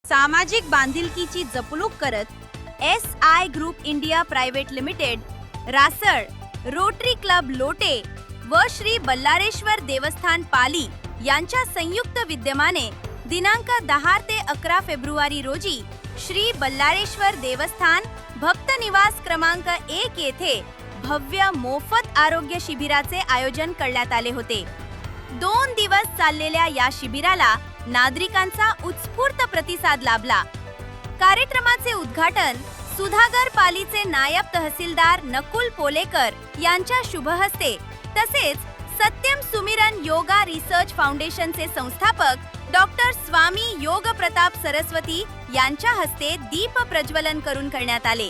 सामाजिक बांधिलकीची जपणूक करत S I. Group India private limited, Rasal, Rotary Club Lote व श्री बल्लारेश्वर देवस्थान पाली यांच्या संयुक्त विद्यमाने दिनांक 10 ते 11 फेब्रुवारी रोजी श्री बल्लारेश्वर देवस्थान भक्त निवास क्रमांक 1 येथे भव्य मोफत आरोग्य शिबिराचे आयोजन करण्यात आले होते। 2 दिवस चाललेल्या या शिबिराला नागरिकांचा उत्स्फूर्त प्रतिसाद लाभला। कार्यक्रमाचे उद्घाटन सुधागर पालीचे नायब तहसीलदार नकुल पोलेकर यांच्या शुभहस्ते तसेच सत्यम सुमिरन योगा रिसर्च फाउंडेशनचे संस्थापक डॉक्टर स्वामी योग प्रताप सरस्वती यांच्या हस्ते दीप प्रज्वलन करून करण्यात आले।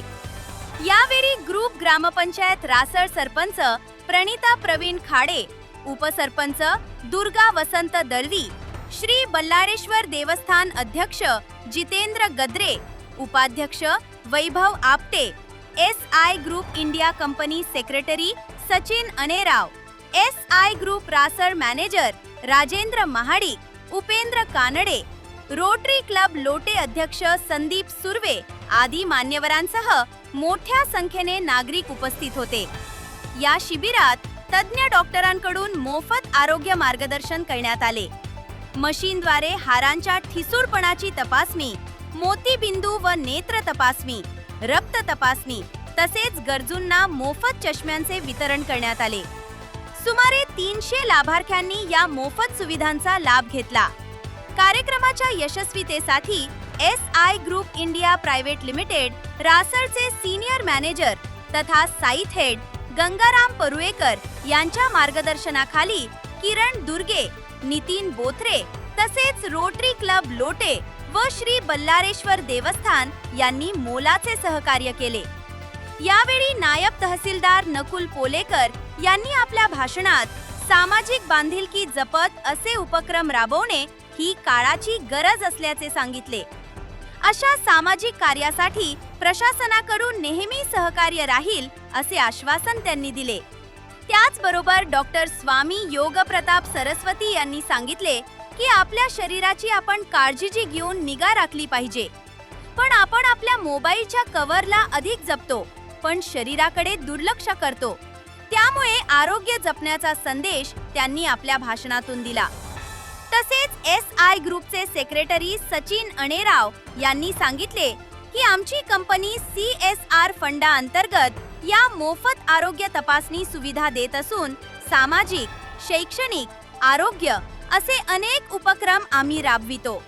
यावेळी ग्रुप ग्रामपंचायत रासळ सरपंच प्रणिता प्रवीण खाडे, उपसरपंच दुर्गा वसंत दळवी, श्री बल्लारेश्वर देवस्थान अध्यक्ष जितेंद्र गद्रे, उपाध्यक्ष Vaibhav Apte, S I. Group India company secretary Sachin Anerao, S I. Group Rasal manager Rajendra Mahadik, Upendra Kanade, Rotary Club Lote अध्यक्ष संदीप सुर्वे आदी मान्यवरांसह मोठ्या संख्येने नागरिक उपस्थित होते। या शिबिरात तज्ञ डॉक्टरांकडून मोफत आरोग्य मार्गदर्शन करण्यात आले। मशीनद्वारे हारांच्या ठिसूळपणाची तपासणी, मोतीबिंदू व नेत्र तपासणी, रक्त तपासणी तसेच गरजूंना मोफत चष्म्यांचे वितरण करण्यात आले। सुमारे 300 लाभार्थ्यांनी या मोफत सुविधांचा लाभ घेतला। कार्यक्रमाच्या यशस्वीतेसाठी S I. Group India private limited रासळचे सीनियर मॅनेजर तथा साईट हेड गंगाराम परुळेकर यांच्या मार्गदर्शनाखाली किरण दुर्गे, नितीन बोथरे तसेच रोटरी क्लब लोटे व श्री बल्लारेश्वर देवस्थान यांनी मोलाचे सहकार्य केले। यावेळी नायब तहसीलदार नकुल पोलेकर यांनी आपल्या भाषणात सामाजिक बांधिलकी जपत असे उपक्रम राबवणे ही काळाची गरज असल्याचे सांगितले। अशा सामाजिक कार्यासाठी प्रशासनाकडून नेहमी सहकार्य राहील असे आश्वासन त्यांनी दिले। त्याचबरोबर डॉक्टर स्वामी योग प्रताप सरस्वती यांनी सांगितले की आपल्या शरीराची आपण काळजी घेऊन निगा राखली पाहिजे, पण आपण आपल्या मोबाईलच्या कव्हरला अधिक जपतो पण शरीराकडे दुर्लक्ष करतो। त्यामुळे आरोग्य जपण्याचा संदेश त्यांनी आपल्या भाषणातून दिला। तसेच एस.आय. ग्रुपचे सेक्रेटरी सचिन अनेराव यांनी सांगितले की आमची कंपनी CSR फंडा अंतर्गत या मोफत आरोग्य तपासणी सुविधा देत असून सामाजिक, शैक्षणिक, आरोग्य असे अनेक उपक्रम आम्ही राबवितो।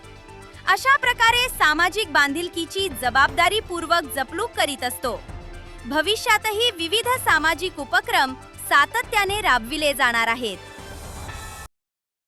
अशा प्रकारे सामाजिक बांधिलकीची जबाबदारीपूर्वक जपणूक करीत असतो। भविष्यातही विविध सामाजिक उपक्रम सातत्याने राबविले जाणार आहेत।